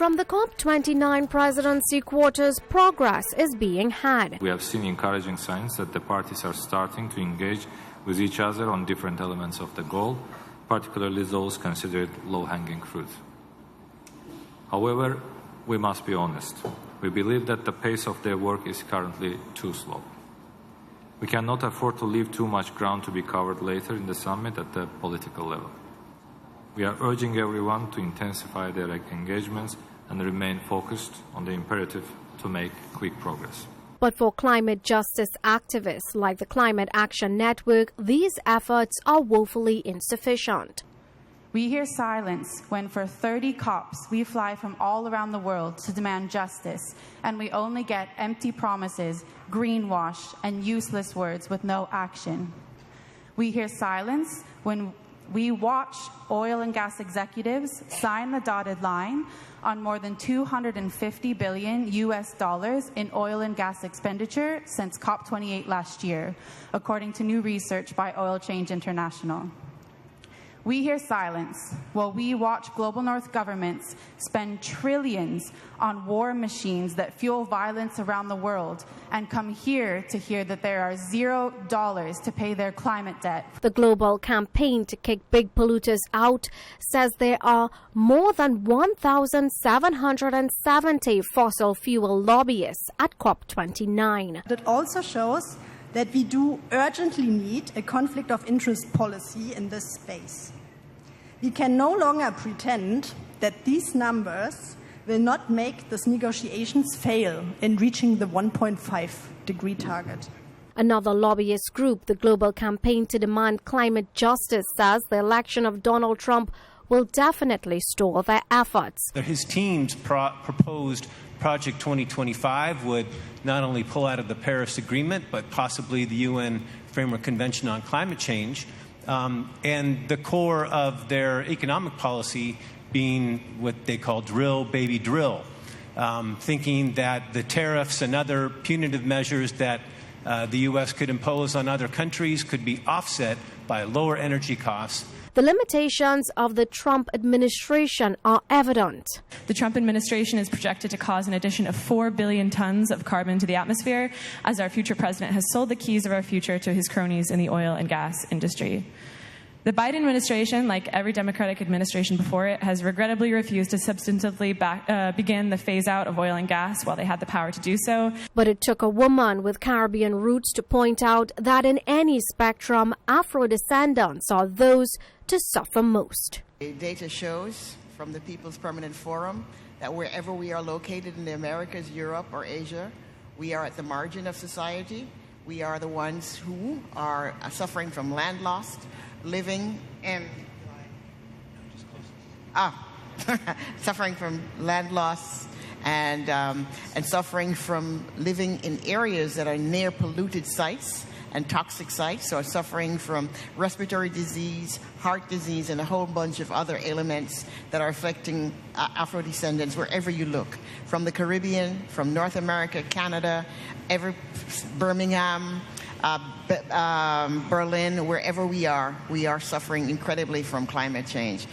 From the COP29 presidency quarters, progress is being had. We have seen encouraging signs that the parties are starting to engage with each other on different elements of the goal, particularly those considered low-hanging fruit. However, we must be honest. We believe that the pace of their work is currently too slow. We cannot afford to leave too much ground to be covered later in the summit at the political level. We are urging everyone to intensify their engagements and remain focused on the imperative to make quick progress. But for climate justice activists like the Climate Action Network, these efforts are woefully insufficient. We hear silence when for 30 COPs we fly from all around the world to demand justice, and we only get empty promises, greenwash, and useless words with no action. We hear silence when we watch oil and gas executives sign the dotted line on more than $250 billion in oil and gas expenditure since COP28 last year, according to new research by Oil Change International. We hear silence while we watch global north governments spend trillions on war machines that fuel violence around the world and come here to hear that there are $0 to pay their climate debt. The global campaign to kick big polluters out says there are more than 1,770 fossil fuel lobbyists at COP29. It also shows that we do urgently need a conflict of interest policy in this space. We can no longer pretend that these numbers will not make these negotiations fail in reaching the 1.5-degree target. Another lobbyist group, the Global Campaign to Demand Climate Justice, says the election of Donald Trump will definitely stall their efforts. His team's proposed Project 2025 would not only pull out of the Paris Agreement, but possibly the UN Framework Convention on Climate Change, and the core of their economic policy being what they call drill, baby, drill, thinking that the tariffs and other punitive measures that the U.S. could impose on other countries could be offset by lower energy costs. The limitations of the Trump administration are evident. The Trump administration is projected to cause an addition of 4 billion tons of carbon to the atmosphere, as our future president has sold the keys of our future to his cronies in the oil and gas industry. The Biden administration, like every Democratic administration before it, has regrettably refused to substantively begin the phase-out of oil and gas while they had the power to do so. But it took a woman with Caribbean roots to point out that in any spectrum, Afro-descendants are those to suffer most. Data shows from the People's Permanent Forum that wherever we are located in the Americas, Europe, or Asia, we are at the margin of society. We are the ones who are suffering from land loss, living in suffering from land loss and suffering from living in areas that are near polluted sites and toxic sites, so suffering from respiratory disease, heart disease, and a whole bunch of other ailments that are affecting Afro-descendants wherever you look, from the Caribbean, from North America, Canada, Birmingham, Berlin, wherever we are suffering incredibly from climate change.